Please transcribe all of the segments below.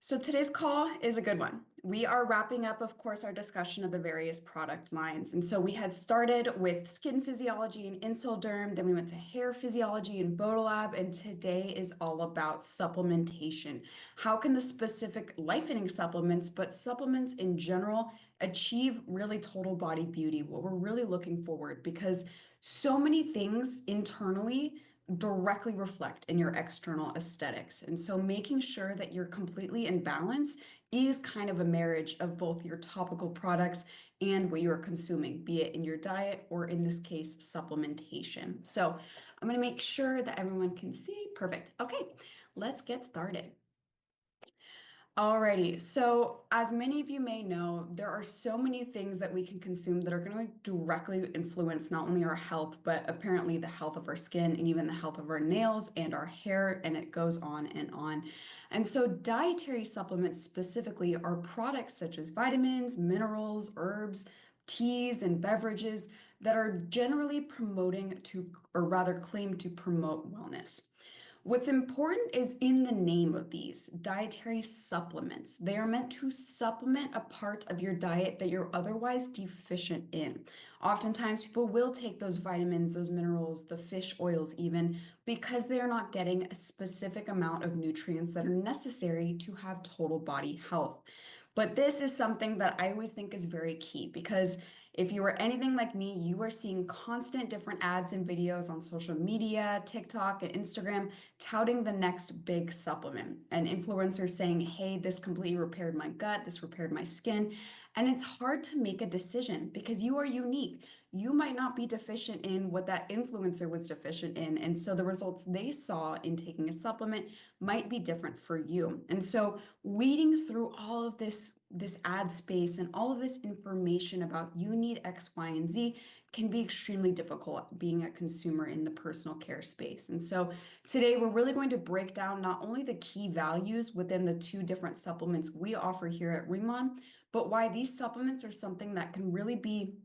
So today's call is a good one. We are wrapping up, of course, our discussion of the various product lines. And so we had started with skin physiology and Insulderm, then we went to hair physiology and Bodolab, and today is all about supplementation. How can the specific lifening supplements, but supplements in general, achieve really total body beauty, what we're really looking forward, because so many things internally directly reflect in your external aesthetics. And so making sure that you're completely in balance is kind of a marriage of both your topical products and what you're consuming, be it in your diet or in this case, supplementation. So I'm going to make sure that everyone can see. Perfect. Okay, let's get started. Alrighty, so as many of you may know, there are so many things that we can consume that are going to directly influence not only our health, but apparently the health of our skin and even the health of our nails and our hair, and it goes on and on. And so dietary supplements specifically are products such as vitamins, minerals, herbs, teas, and beverages that are generally promoting to, or rather claim to promote wellness. What's important is in the name of these dietary supplements. They are meant to supplement a part of your diet that you're otherwise deficient in. Oftentimes, people will take those vitamins, those minerals, the fish oils, even because they are not getting a specific amount of nutrients that are necessary to have total body health. But this is something that I always think is very key because if you are anything like me, you are seeing constant different ads and videos on social media, TikTok, and Instagram touting the next big supplement. And influencers saying, hey, this completely repaired my gut, this repaired my skin. And it's hard to make a decision because you are unique. You might not be deficient in what that influencer was deficient in. And so the results they saw in taking a supplement might be different for you. And so weeding through all of this ad space and all of this information about you need X, Y, and Z can be extremely difficult being a consumer in the personal care space. And so today we're really going to break down not only the key values within the two different supplements we offer here at RIMAN, but why these supplements are something that can really be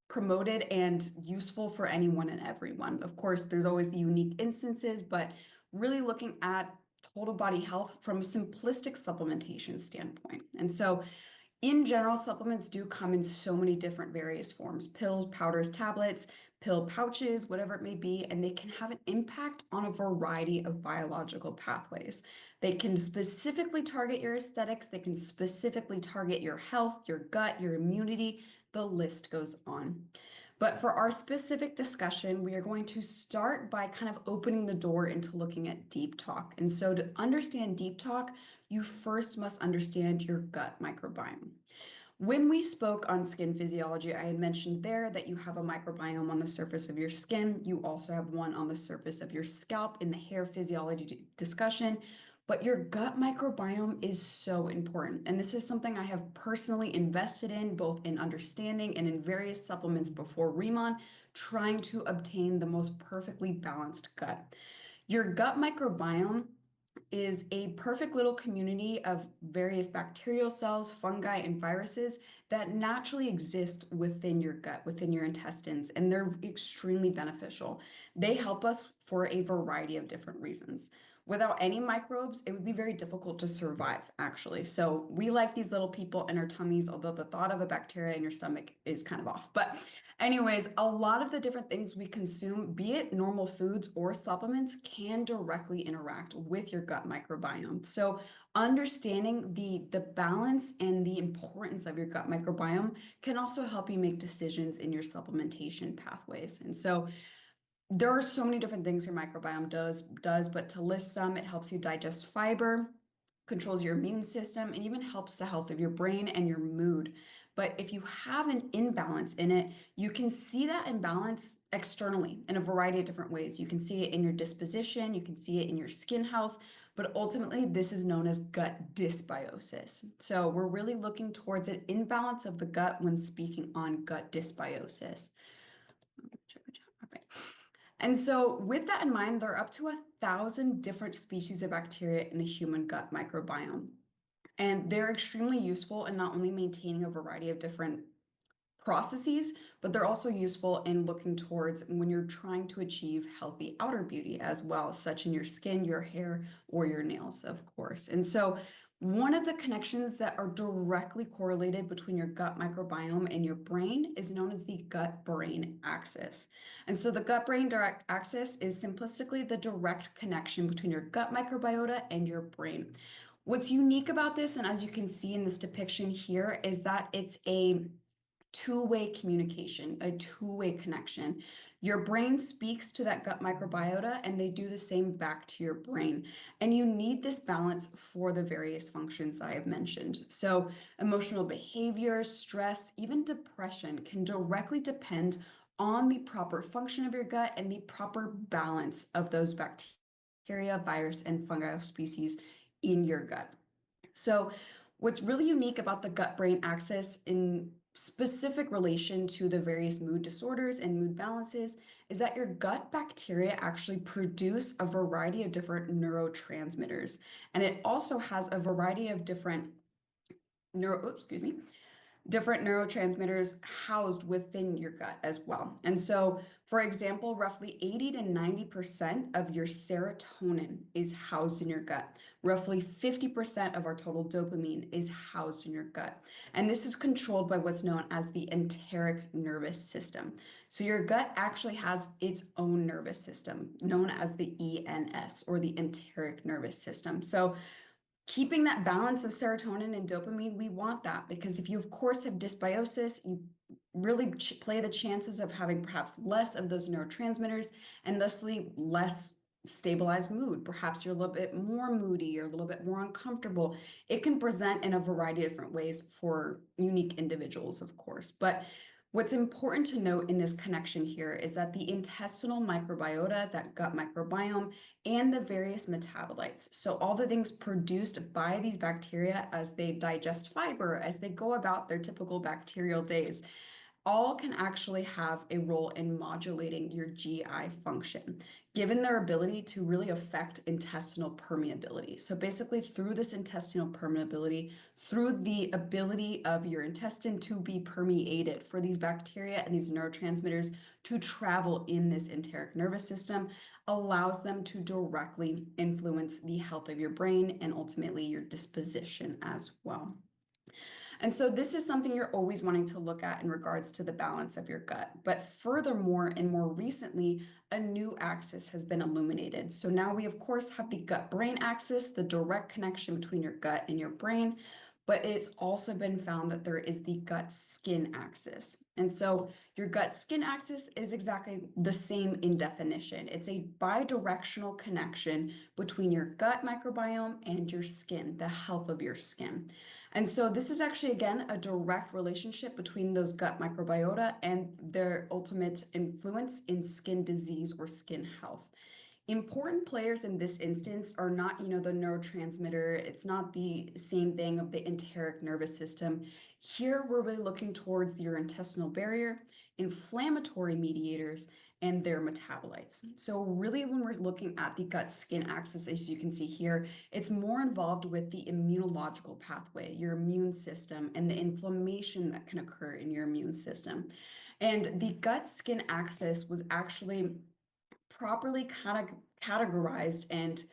promoted and useful for anyone and everyone. Of course, there's always the unique instances, but really looking at total body health from a simplistic supplementation standpoint. And so in general, supplements do come in so many different various forms, pills, powders, tablets, pill pouches, whatever it may be, and they can have an impact on a variety of biological pathways. They can specifically target your aesthetics, they can specifically target your health, your gut, your immunity, the list goes on. But for our specific discussion, we are going to start by kind of opening the door into looking at deep talk. And so to understand deep talk, you first must understand your gut microbiome. When we spoke on skin physiology, I had mentioned there that you have a microbiome on the surface of your skin. You also have one on the surface of your scalp in the hair physiology discussion. But your gut microbiome is so important. And this is something I have personally invested in, both in understanding and in various supplements before RIMAN, trying to obtain the most perfectly balanced gut. Your gut microbiome is a perfect little community of various bacterial cells, fungi, and viruses that naturally exist within your gut, within your intestines, and they're extremely beneficial. They help us for a variety of different reasons. Without any microbes, it would be very difficult to survive, actually. So we like these little people in our tummies, although the thought of a bacteria in your stomach is kind of off. But anyways, a lot of the different things we consume, be it normal foods or supplements, can directly interact with your gut microbiome. So understanding the balance and the importance of your gut microbiome can also help you make decisions in your supplementation pathways. And so there are so many different things your microbiome does, but to list some, it helps you digest fiber, controls your immune system, and even helps the health of your brain and your mood. But if you have an imbalance in it, you can see that imbalance externally in a variety of different ways. You can see it in your disposition, you can see it in your skin health, but ultimately this is known as gut dysbiosis. So we're really looking towards an imbalance of the gut when speaking on gut dysbiosis. Check the chat. Okay. And so with that in mind, there are up to 1,000 different species of bacteria in the human gut microbiome. And they're extremely useful in not only maintaining a variety of different processes, but they're also useful in looking towards when you're trying to achieve healthy outer beauty as well, such in your skin, your hair, or your nails, of course. And so One of the connections that are directly correlated between your gut microbiome and your brain is known as the gut-brain axis. And so the gut-brain direct axis is simplistically the direct connection between your gut microbiota and your brain. What's unique about this, and as you can see in this depiction here, is that it's a two-way communication, a two-way connection. Your brain speaks to that gut microbiota and they do the same back to your brain. And you need this balance for the various functions that I have mentioned. So emotional behavior, stress, even depression can directly depend on the proper function of your gut and the proper balance of those bacteria, virus, and fungal species in your gut. So what's really unique about the gut-brain axis in specific relation to the various mood disorders and mood balances is that your gut bacteria actually produce a variety of different neurotransmitters. And it also has a variety of different different neurotransmitters housed within your gut as well. And so, for example, roughly 80 to 90% of your serotonin is housed in your gut. Roughly 50% of our total dopamine is housed in your gut. And this is controlled by what's known as the enteric nervous system. So your gut actually has its own nervous system known as the ENS, or the enteric nervous system. So keeping that balance of serotonin and dopamine, we want that because if you, of course, have dysbiosis, you really play the chances of having perhaps less of those neurotransmitters and thusly less stabilized mood. Perhaps you're a little bit more moody or a little bit more uncomfortable. It can present in a variety of different ways for unique individuals, of course. But what's important to note in this connection here is that the intestinal microbiota, that gut microbiome, and the various metabolites. So all the things produced by these bacteria as they digest fiber, as they go about their typical bacterial days, all can actually have a role in modulating your GI function, given their ability to really affect intestinal permeability. So basically through this intestinal permeability, through the ability of your intestine to be permeated for these bacteria and these neurotransmitters to travel in this enteric nervous system, allows them to directly influence the health of your brain and ultimately your disposition as well. And so this is something you're always wanting to look at in regards to the balance of your gut. But furthermore, and more recently, a new axis has been illuminated. So now we, of course, have the gut-brain axis, the direct connection between your gut and your brain, but it's also been found that there is the gut-skin axis. And so your gut-skin axis is exactly the same in definition. It's a bidirectional connection between your gut microbiome and your skin, the health of your skin. And so this is actually, again, a direct relationship between those gut microbiota and their ultimate influence in skin disease or skin health. Important players in this instance are not, the neurotransmitter. It's not the same thing of the enteric nervous system. Here, we're really looking towards your intestinal barrier, inflammatory mediators, and their metabolites. So really, when we're looking at the gut-skin axis, as you can see here, it's more involved with the immunological pathway, your immune system, and the inflammation that can occur in your immune system. And the gut-skin axis was actually properly categorized and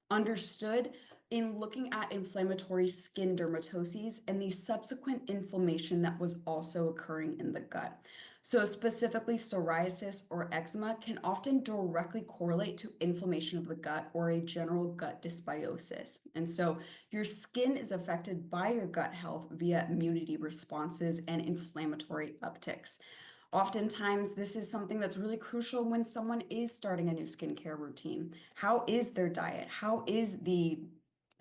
understood in looking at inflammatory skin dermatoses and the subsequent inflammation that was also occurring in the gut. So specifically, psoriasis or eczema can often directly correlate to inflammation of the gut or a general gut dysbiosis. And so your skin is affected by your gut health via immunity responses and inflammatory upticks. Oftentimes, this is something that's really crucial when someone is starting a new skincare routine. How is their diet? How is the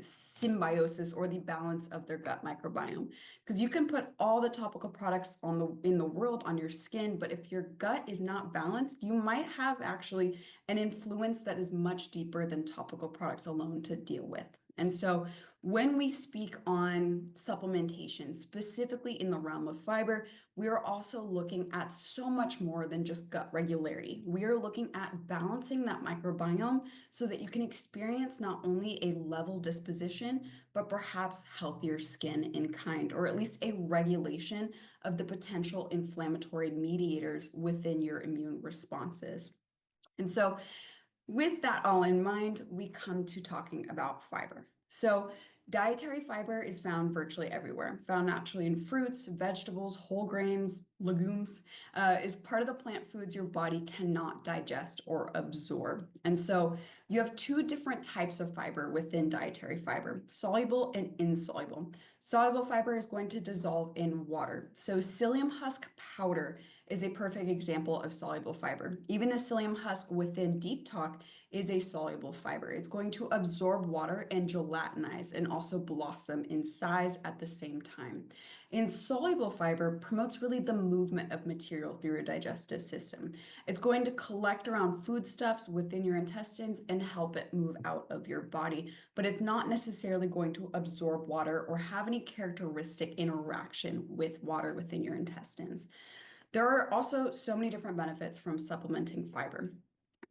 symbiosis or the balance of their gut microbiome? Because you can put all the topical products in the world on your skin, but if your gut is not balanced, you might have actually an influence that is much deeper than topical products alone to deal with. And so when we speak on supplementation, specifically in the realm of fiber, we are also looking at so much more than just gut regularity. We are looking at balancing that microbiome so that you can experience not only a level disposition, but perhaps healthier skin in kind, or at least a regulation of the potential inflammatory mediators within your immune responses. And so with that all in mind, we come to talking about fiber. So Dietary fiber is found virtually everywhere, found naturally in fruits, vegetables, whole grains, legumes, is part of the plant foods your body cannot digest or absorb. And so you have two different types of fiber within dietary fiber, soluble and insoluble. Soluble fiber is going to dissolve in water. So psyllium husk powder is a perfect example of soluble fiber. Even the psyllium husk within Deep Talk is a soluble fiber. It's going to absorb water and gelatinize and also blossom in size at the same time. Insoluble fiber promotes really the movement of material through your digestive system. It's going to collect around foodstuffs within your intestines and help it move out of your body, but it's not necessarily going to absorb water or have any characteristic interaction with water within your intestines. There are also so many different benefits from supplementing fiber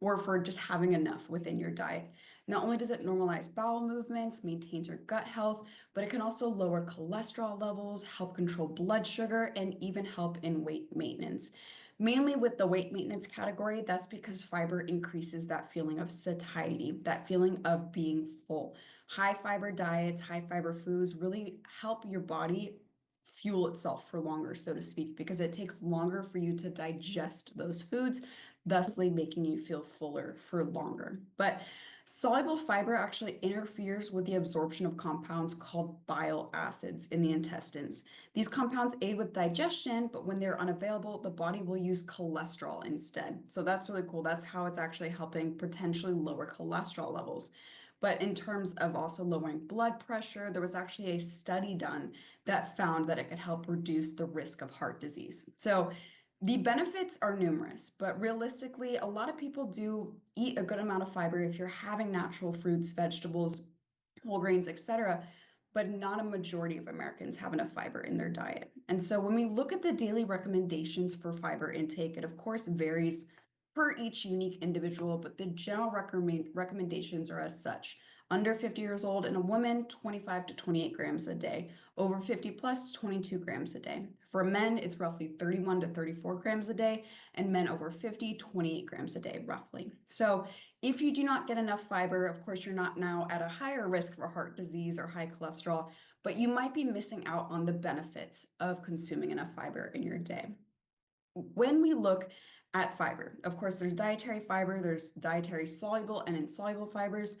or for just having enough within your diet. Not only does it normalize bowel movements, maintains your gut health, but it can also lower cholesterol levels, help control blood sugar, and even help in weight maintenance. Mainly with the weight maintenance category, that's because fiber increases that feeling of satiety, that feeling of being full. High fiber diets, high fiber foods really help your body fuel itself for longer, so to speak, because it takes longer for you to digest those foods, thusly making you feel fuller for longer. But soluble fiber actually interferes with the absorption of compounds called bile acids in the intestines. These compounds aid with digestion, but when they're unavailable, the body will use cholesterol instead. So that's really cool. That's how it's actually helping potentially lower cholesterol levels. But in terms of also lowering blood pressure, there was actually a study done that found that it could help reduce the risk of heart disease. So the benefits are numerous, but realistically, a lot of people do eat a good amount of fiber if you're having natural fruits, vegetables, whole grains, etc. But not a majority of Americans have enough fiber in their diet. And so when we look at the daily recommendations for fiber intake, it of course varies per each unique individual, but the general recommendations are as such. Under 50 years old and a woman, 25 to 28 grams a day. Over 50 plus, 22 grams a day. For men, it's roughly 31 to 34 grams a day, and men over 50, 28 grams a day, roughly. So if you do not get enough fiber, of course, you're not now at a higher risk for heart disease or high cholesterol, but you might be missing out on the benefits of consuming enough fiber in your day. When we look at fiber, of course, there's dietary fiber, there's dietary soluble and insoluble fibers.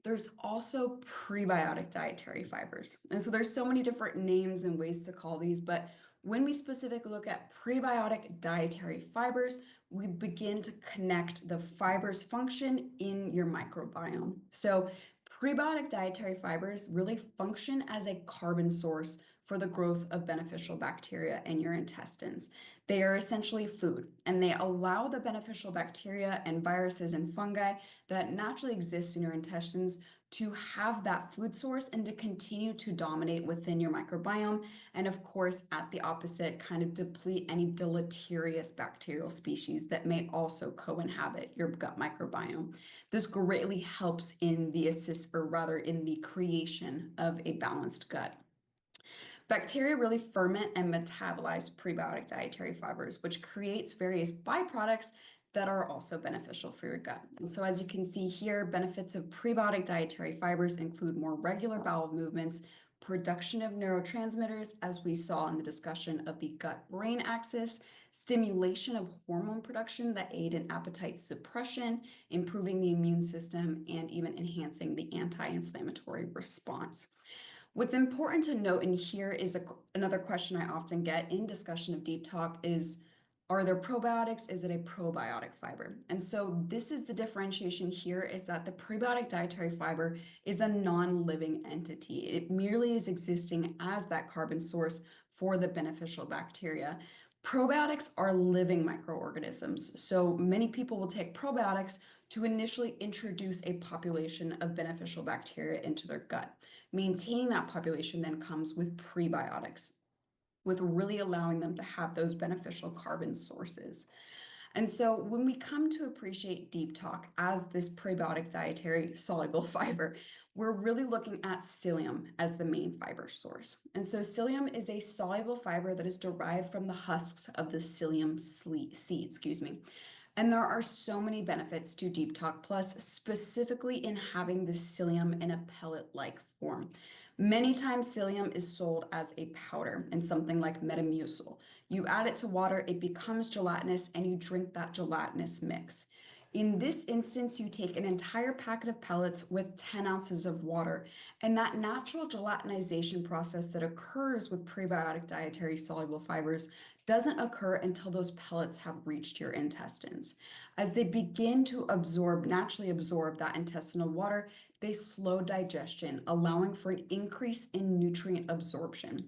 There's also prebiotic dietary fibers. And so there's so many different names and ways to call these, but when we specifically look at prebiotic dietary fibers, we begin to connect the fiber's function in your microbiome. So prebiotic dietary fibers really function as a carbon source for the growth of beneficial bacteria in your intestines. They are essentially food, and they allow the beneficial bacteria and viruses and fungi that naturally exist in your intestines to have that food source and to continue to dominate within your microbiome. And of course, at the opposite, kind of deplete any deleterious bacterial species that may also co-inhabit your gut microbiome. This greatly helps in the in the creation of a balanced gut. Bacteria really ferment and metabolize prebiotic dietary fibers, which creates various byproducts that are also beneficial for your gut. And so as you can see here, benefits of prebiotic dietary fibers include more regular bowel movements, production of neurotransmitters, as we saw in the discussion of the gut-brain axis, stimulation of hormone production that aid in appetite suppression, improving the immune system, and even enhancing the anti-inflammatory response. What's important to note in here is another question I often get in discussion of Deep Talk is, are there probiotics? Is it a probiotic fiber? And so this is the differentiation here, is that the prebiotic dietary fiber is a non-living entity. It merely is existing as that carbon source for the beneficial bacteria. Probiotics are living microorganisms. So many people will take probiotics to initially introduce a population of beneficial bacteria into their gut. Maintaining that population then comes with prebiotics, with really allowing them to have those beneficial carbon sources. And so when we come to appreciate Deep Talk as this prebiotic dietary soluble fiber, we're really looking at psyllium as the main fiber source. And so psyllium is a soluble fiber that is derived from the husks of the psyllium seed, And there are so many benefits to Deep Talk Plus, specifically in having the psyllium in a pellet-like form. Many times psyllium is sold as a powder in something like Metamucil. You add it to water, it becomes gelatinous, and you drink that gelatinous mix. In this instance, you take an entire packet of pellets with 10 ounces of water, and that natural gelatinization process that occurs with prebiotic dietary soluble fibers doesn't occur until those pellets have reached your intestines. As they begin to naturally absorb that intestinal water, they slow digestion, allowing for an increase in nutrient absorption,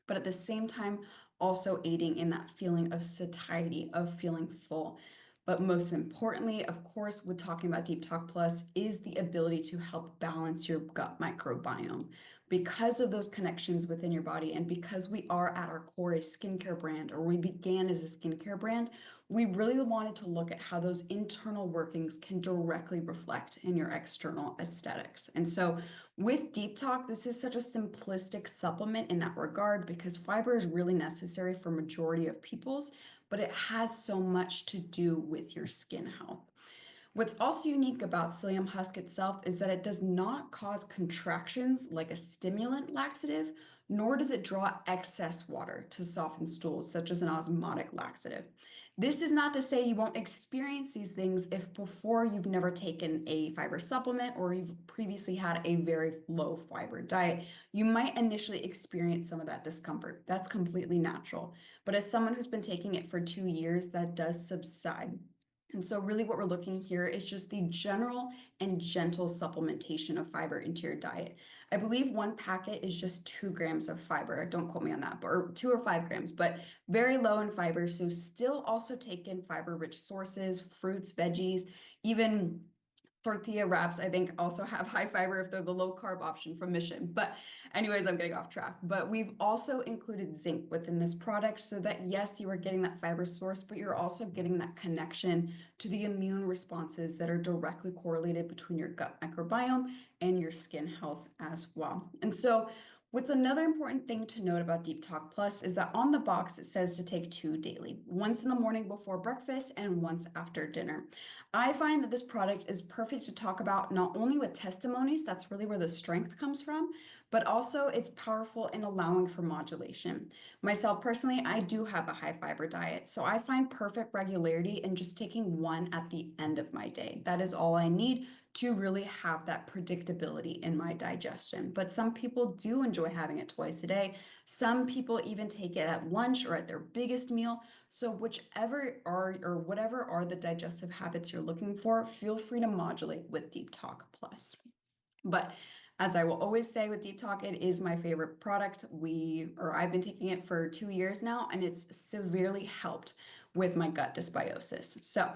but at the same time, also aiding in that feeling of satiety, of feeling full. But most importantly, of course, with talking about Deep Talk Plus, is the ability to help balance your gut microbiome. Because of those connections within your body, and because we are at our core a skincare brand, or we began as a skincare brand, we really wanted to look at how those internal workings can directly reflect in your external aesthetics. And so with Deep Talk, this is such a simplistic supplement in that regard because fiber is really necessary for majority of people's, but it has so much to do with your skin health. What's also unique about psyllium husk itself is that it does not cause contractions like a stimulant laxative, nor does it draw excess water to soften stools, such as an osmotic laxative. This is not to say you won't experience these things if before you've never taken a fiber supplement or you've previously had a very low fiber diet. You might initially experience some of that discomfort. That's completely natural. But as someone who's been taking it for 2 years, that does subside. And so really what we're looking here is just the general and gentle supplementation of fiber into your diet. I believe one packet is just 2 grams of fiber. Don't quote me on that, or 2 or 5 grams, but very low in fiber. So still also take in fiber-rich sources, fruits, veggies, even tortilla wraps, I think, also have high fiber if they're the low carb option from Mission. But anyways, I'm getting off track. But we've also included zinc within this product so that yes, you are getting that fiber source, but you're also getting that connection to the immune responses that are directly correlated between your gut microbiome and your skin health as well. And so what's another important thing to note about Deep Talk Plus is that on the box it says to take 2 daily, once in the morning before breakfast and once after dinner. I find that this product is perfect to talk about not only with testimonies, that's really where the strength comes from, but also it's powerful in allowing for modulation. Myself personally, I do have a high fiber diet, so I find perfect regularity in just taking one at the end of my day. That is all I need to really have that predictability in my digestion. But some people do enjoy having it twice a day. Some people even take it at lunch or at their biggest meal. So whichever are or whatever are the digestive habits you're looking for, feel free to modulate with Deep Talk Plus. But as I will always say with Deep Talk, it is my favorite product. I've been taking it for 2 years now, and it's severely helped with my gut dysbiosis. So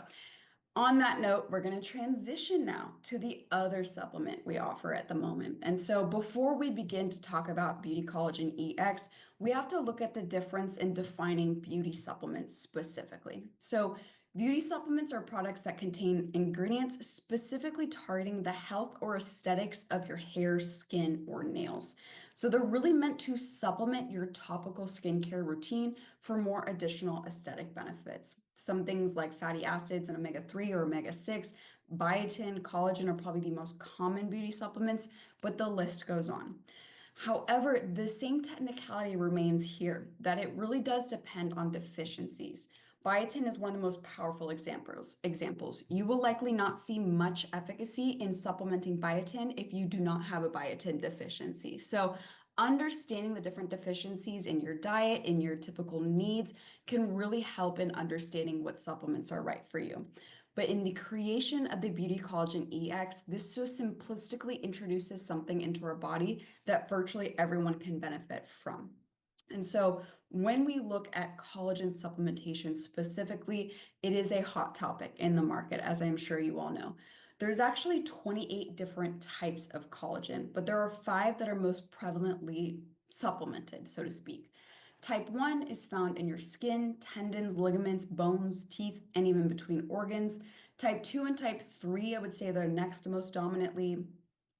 on that note, we're going to transition now to the other supplement we offer at the moment. And so before we begin to talk about Beauty Collagen EX, we have to look at the difference in defining beauty supplements specifically. So beauty supplements are products that contain ingredients specifically targeting the health or aesthetics of your hair, skin, or nails. So they're really meant to supplement your topical skincare routine for more additional aesthetic benefits. Some things like fatty acids and omega-3 or omega-6, biotin, collagen are probably the most common beauty supplements, but the list goes on. However, the same technicality remains here, that it really does depend on deficiencies. Biotin is one of the most powerful examples. You will likely not see much efficacy in supplementing biotin if you do not have a biotin deficiency. So understanding the different deficiencies in your diet, in your typical needs, can really help in understanding what supplements are right for you. But in the creation of the Beauty Collagen EX, this so simplistically introduces something into our body that virtually everyone can benefit from. And so when we look at collagen supplementation specifically, it is a hot topic in the market, as I'm sure you all know. There's actually 28 different types of collagen, but there are 5 that are most prevalently supplemented, so to speak. Type 1 is found in your skin, tendons, ligaments, bones, teeth, and even between organs. Type 2 and type 3, I would say they're next most dominantly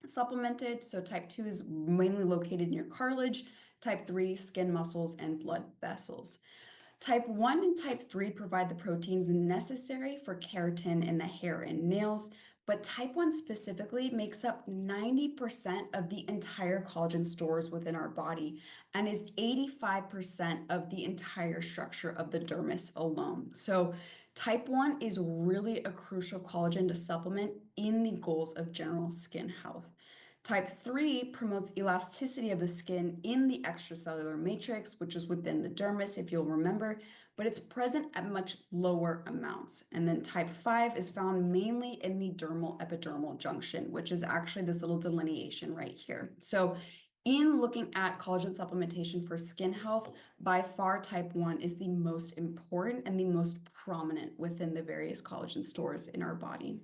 supplemented. So type 2 is mainly located in your cartilage. Type 3, skin, muscles, and blood vessels. Type 1 and type 3 provide the proteins necessary for keratin in the hair and nails, but type 1 specifically makes up 90% of the entire collagen stores within our body and is 85% of the entire structure of the dermis alone. So type 1 is really a crucial collagen to supplement in the goals of general skin health. Type 3 promotes elasticity of the skin in the extracellular matrix, which is within the dermis, if you'll remember, but it's present at much lower amounts. And then type 5 is found mainly in the dermal epidermal junction, which is actually this little delineation right here. So in looking at collagen supplementation for skin health, by far type 1 is the most important and the most prominent within the various collagen stores in our body.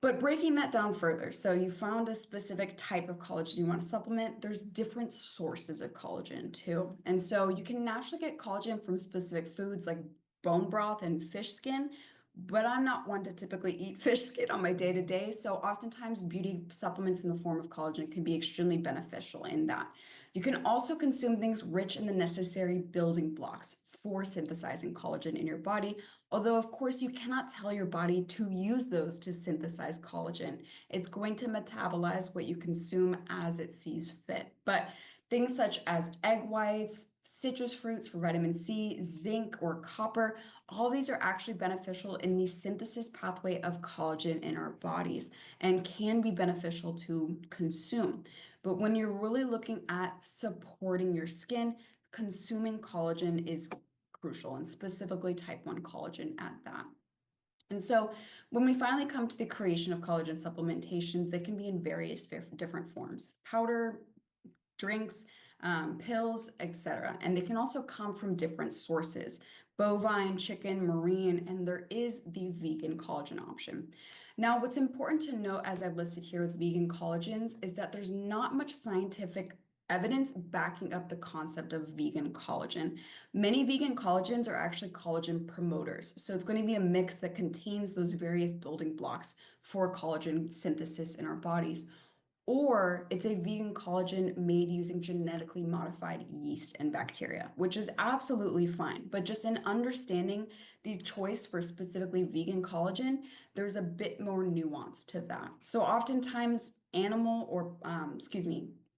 But breaking that down further, so you found a specific type of collagen you want to supplement, there's different sources of collagen too. And so you can naturally get collagen from specific foods like bone broth and fish skin, but I'm not one to typically eat fish skin on my day-to-day. So oftentimes beauty supplements in the form of collagen can be extremely beneficial in that. You can also consume things rich in the necessary building blocks for synthesizing collagen in your body. Although, of course, you cannot tell your body to use those to synthesize collagen. It's going to metabolize what you consume as it sees fit. But things such as egg whites, citrus fruits for vitamin C, zinc, or copper, all these are actually beneficial in the synthesis pathway of collagen in our bodies and can be beneficial to consume. But when you're really looking at supporting your skin, consuming collagen is crucial, and specifically type 1 collagen at that. And so when we finally come to the creation of collagen supplementations, they can be in various different forms: powder, drinks, pills, etc. And they can also come from different sources: bovine, chicken, marine, and there is the vegan collagen option. Now, what's important to note, as I've listed here with vegan collagens, is that there's not much scientific evidence backing up the concept of vegan collagen. Many vegan collagens are actually collagen promoters. So it's going to be a mix that contains those various building blocks for collagen synthesis in our bodies. Or it's a vegan collagen made using genetically modified yeast and bacteria, which is absolutely fine. But just in understanding the choice for specifically vegan collagen, there's a bit more nuance to that. So oftentimes animal or,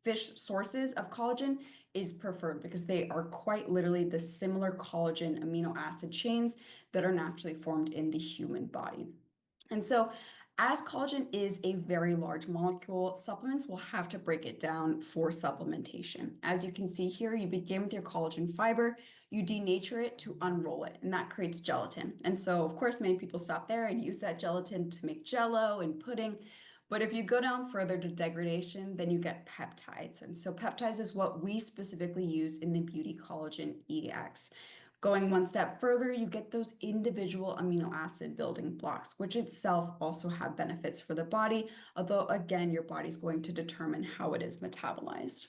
fish sources of collagen is preferred because they are quite literally the similar collagen amino acid chains that are naturally formed in the human body. And so, as collagen is a very large molecule, supplements will have to break it down for supplementation. As you can see here, you begin with your collagen fiber, you denature it to unroll it, and that creates gelatin. And so, of course, many people stop there and use that gelatin to make jello and pudding. But if you go down further to degradation, then you get peptides. And so peptides is what we specifically use in the Beauty Collagen EX. Going one step further, you get those individual amino acid building blocks, which itself also have benefits for the body, although again, your body's going to determine how it is metabolized.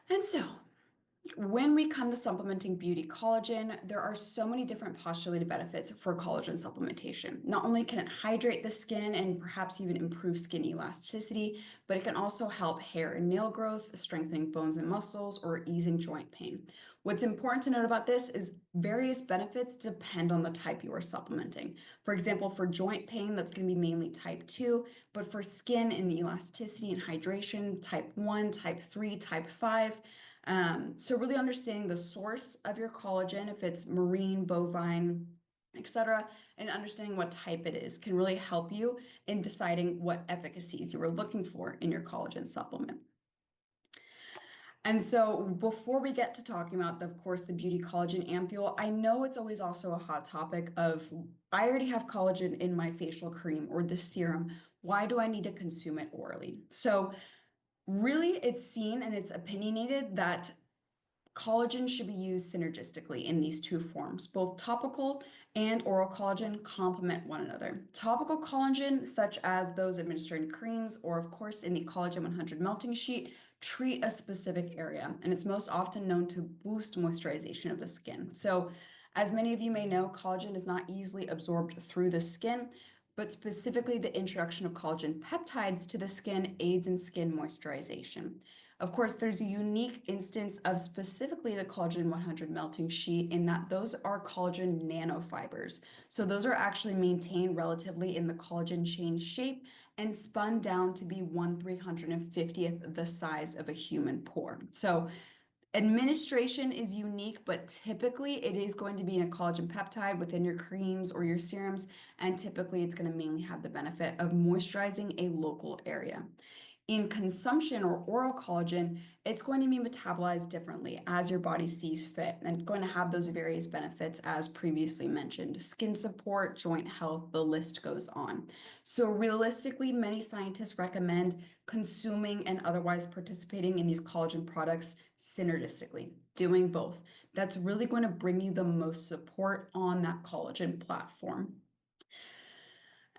And so, when we come to supplementing beauty collagen, there are so many different postulated benefits for collagen supplementation. Not only can it hydrate the skin and perhaps even improve skin elasticity, but it can also help hair and nail growth, strengthening bones and muscles, or easing joint pain. What's important to note about this is various benefits depend on the type you are supplementing. For example, for joint pain, that's going to be mainly type 2, but for skin and elasticity and hydration, type 1, type 3, type 5. So really understanding the source of your collagen, if it's marine, bovine, etc., and understanding what type it is can really help you in deciding what efficacies you are looking for in your collagen supplement. And so before we get to talking about, of course, the Beauty Collagen Ampule, I know it's always also a hot topic of, I already have collagen in my facial cream or the serum. Why do I need to consume it orally? So really, it's seen and it's opinionated that collagen should be used synergistically in these two forms. Both topical and oral collagen complement one another. Topical collagen, such as those administered in creams or, of course, in the Collagen 100 melting sheet, treat a specific area, and it's most often known to boost moisturization of the skin. So, as many of you may know, collagen is not easily absorbed through the skin, but specifically the introduction of collagen peptides to the skin aids in skin moisturization. Of course, there's a unique instance of specifically the collagen 100 melting sheet in that those are collagen nanofibers. So those are actually maintained relatively in the collagen chain shape and spun down to be 1/350th the size of a human pore. So administration is unique, but typically it is going to be in a collagen peptide within your creams or your serums, and typically it's going to mainly have the benefit of moisturizing a local area. In consumption or oral collagen, it's going to be metabolized differently as your body sees fit, and it's going to have those various benefits as previously mentioned: skin support, joint health, the list goes on. So realistically, many scientists recommend consuming and otherwise participating in these collagen products synergistically, doing both. That's really going to bring you the most support on that collagen platform.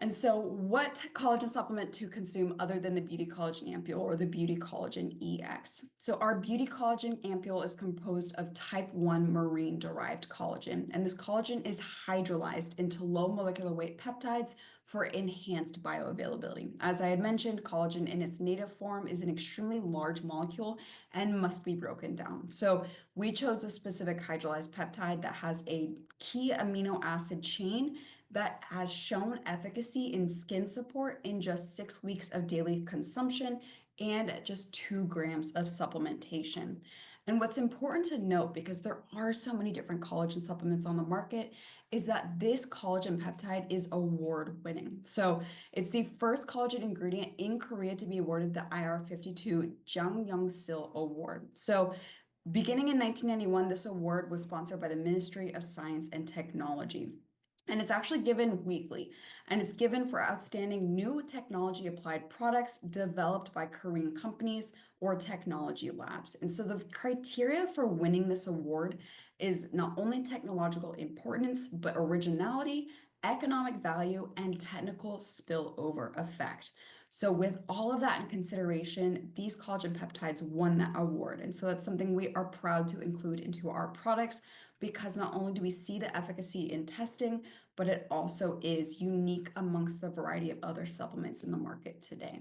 And so what collagen supplement to consume other than the Beauty Collagen Ampule or the Beauty Collagen EX? So our Beauty Collagen Ampule is composed of type 1 marine derived collagen, and this collagen is hydrolyzed into low molecular weight peptides for enhanced bioavailability. As I had mentioned, collagen in its native form is an extremely large molecule and must be broken down. So we chose a specific hydrolyzed peptide that has a key amino acid chain that has shown efficacy in skin support in just 6 weeks of daily consumption and just 2 grams of supplementation. And what's important to note, because there are so many different collagen supplements on the market, is that this collagen peptide is award winning. So it's the first collagen ingredient in Korea to be awarded the IR52 Jang-Young-sil Award. So beginning in 1991, this award was sponsored by the Ministry of Science and Technology. And it's actually given weekly, and it's given for outstanding new technology applied products developed by Korean companies or technology labs. And so the criteria for winning this award is not only technological importance, but originality, economic value, and technical spillover effect. So with all of that in consideration, these collagen peptides won that award. And so that's something we are proud to include into our products, because not only do we see the efficacy in testing, but it also is unique amongst the variety of other supplements in the market today.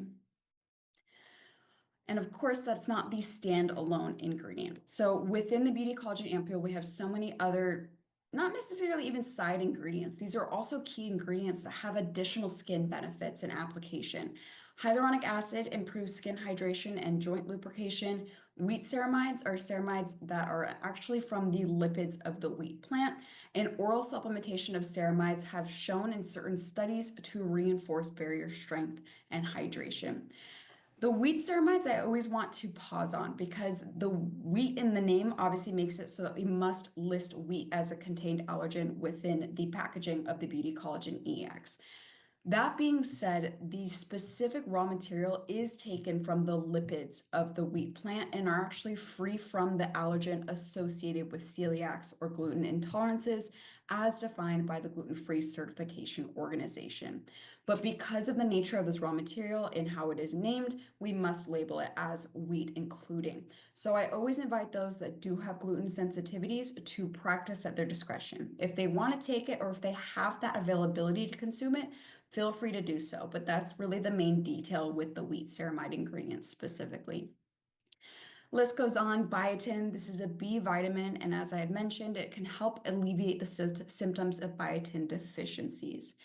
And of course, that's not the standalone ingredient. So within the Beauty Collagen Ampule, we have so many other, not necessarily even side ingredients. These are also key ingredients that have additional skin benefits and application. Hyaluronic acid improves skin hydration and joint lubrication. Wheat ceramides are ceramides that are actually from the lipids of the wheat plant. And oral supplementation of ceramides have shown in certain studies to reinforce barrier strength and hydration. The wheat ceramides I always want to pause on, because the wheat in the name obviously makes it so that we must list wheat as a contained allergen within the packaging of the Beauty Collagen EX. That being said, the specific raw material is taken from the lipids of the wheat plant and are actually free from the allergen associated with celiacs or gluten intolerances, as defined by the Gluten-Free Certification Organization. But because of the nature of this raw material and how it is named, we must label it as wheat including. So I always invite those that do have gluten sensitivities to practice at their discretion. If they want to take it, or if they have that availability to consume it, feel free to do so. But that's really the main detail with the wheat ceramide ingredients specifically. List goes on. Biotin, this is a B vitamin, and as I had mentioned, it can help alleviate the symptoms of biotin deficiencies.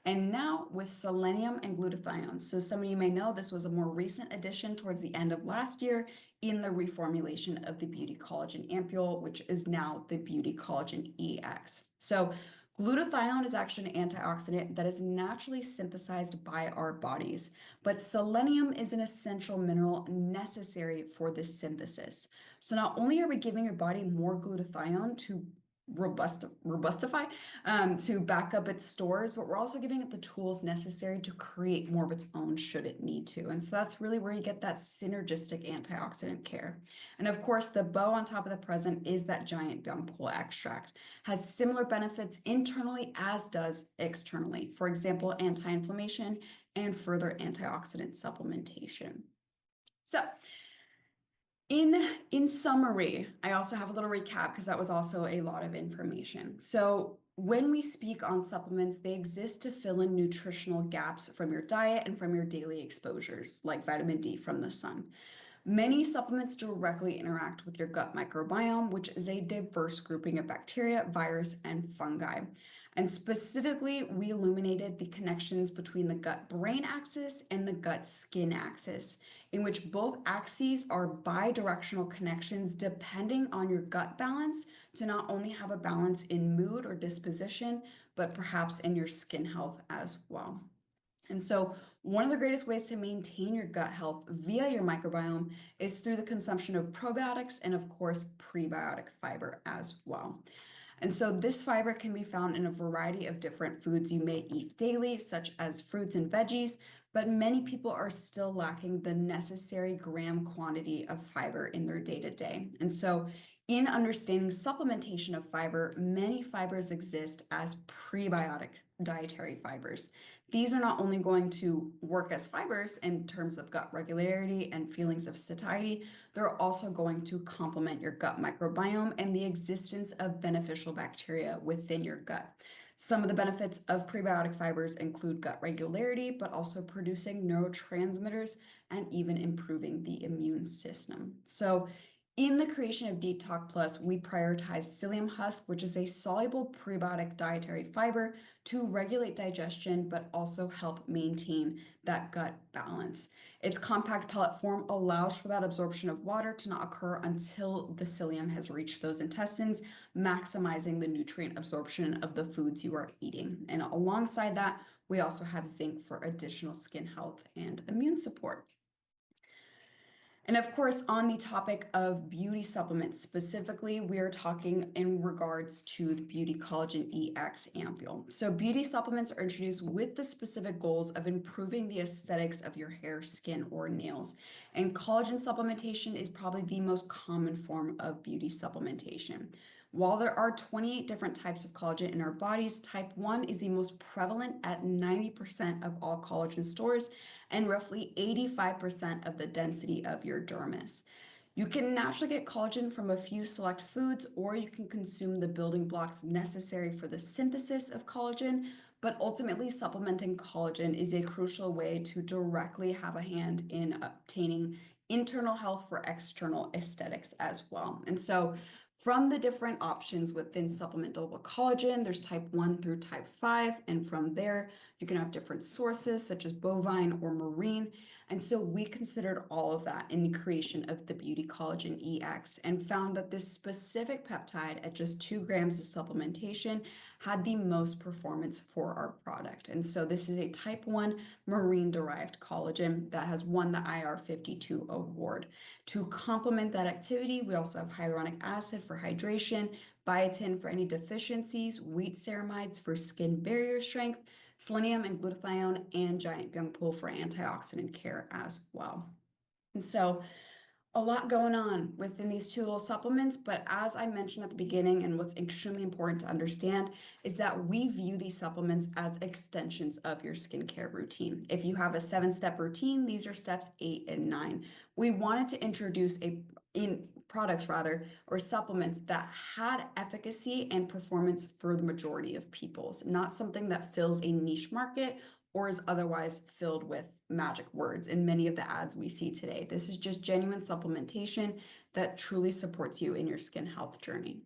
And now with selenium and glutathione. So some of you may know this was a more recent addition towards the end of last year in the reformulation of the Beauty Collagen Ampule, which is now the Beauty Collagen EX. So glutathione is actually an antioxidant that is naturally synthesized by our bodies, but selenium is an essential mineral necessary for this synthesis. So not only are we giving your body more glutathione to robustify, to back up its stores, but we're also giving it the tools necessary to create more of its own should it need to. And so that's really where you get that synergistic antioxidant care. And of course, the bow on top of the present is that giant young pole extract. Has similar benefits internally as does externally. For example, anti-inflammation and further antioxidant supplementation. So in summary, I also have a little recap because that was also a lot of information. So when we speak on supplements, they exist to fill in nutritional gaps from your diet and from your daily exposures, like vitamin D from the sun. Many supplements directly interact with your gut microbiome, which is a diverse grouping of bacteria, virus, and fungi. And specifically, we illuminated the connections between the gut-brain axis and the gut-skin axis, in which both axes are bidirectional connections depending on your gut balance to not only have a balance in mood or disposition, but perhaps in your skin health as well. And so, one of the greatest ways to maintain your gut health via your microbiome is through the consumption of probiotics and, of course, prebiotic fiber as well. And so this fiber can be found in a variety of different foods you may eat daily, such as fruits and veggies, but many people are still lacking the necessary gram quantity of fiber in their day-to-day. And so in understanding supplementation of fiber, many fibers exist as prebiotic dietary fibers. These are not only going to work as fibers in terms of gut regularity and feelings of satiety, they're also going to complement your gut microbiome and the existence of beneficial bacteria within your gut. Some of the benefits of prebiotic fibers include gut regularity, but also producing neurotransmitters and even improving the immune system. So, in the creation of Detox Plus, we prioritize psyllium husk, which is a soluble prebiotic dietary fiber to regulate digestion, but also help maintain that gut balance. Its compact pellet form allows for that absorption of water to not occur until the psyllium has reached those intestines, maximizing the nutrient absorption of the foods you are eating. And alongside that, we also have zinc for additional skin health and immune support. And of course, on the topic of beauty supplements specifically, we are talking in regards to the Beauty Collagen EX Ampule. So beauty supplements are introduced with the specific goals of improving the aesthetics of your hair, skin, or nails. And collagen supplementation is probably the most common form of beauty supplementation. While there are 28 different types of collagen in our bodies, type 1 is the most prevalent at 90% of all collagen stores and roughly 85% of the density of your dermis. You can naturally get collagen from a few select foods, or you can consume the building blocks necessary for the synthesis of collagen, but ultimately supplementing collagen is a crucial way to directly have a hand in obtaining internal health for external aesthetics as well. And so from the different options within supplementable collagen, there's type 1 through type 5, and from there, you can have different sources such as bovine or marine. And so we considered all of that in the creation of the Beauty Collagen EX and found that this specific peptide at just 2 grams of supplementation had the most performance for our product. And so this is a type 1 marine derived collagen that has won the IR52 award. To complement that activity, we also have hyaluronic acid for hydration, biotin for any deficiencies, wheat ceramides for skin barrier strength, selenium and glutathione, and giant young pool for antioxidant care as well. And so a lot going on within these two little supplements, but as I mentioned at the beginning, and what's extremely important to understand is that we view these supplements as extensions of your skincare routine. If you have a 7-step routine, these are steps 8 and 9. We wanted to introduce products or supplements that had efficacy and performance for the majority of people's, not something that fills a niche market or is otherwise filled with magic words in many of the ads we see today. This is just genuine supplementation that truly supports you in your skin health journey.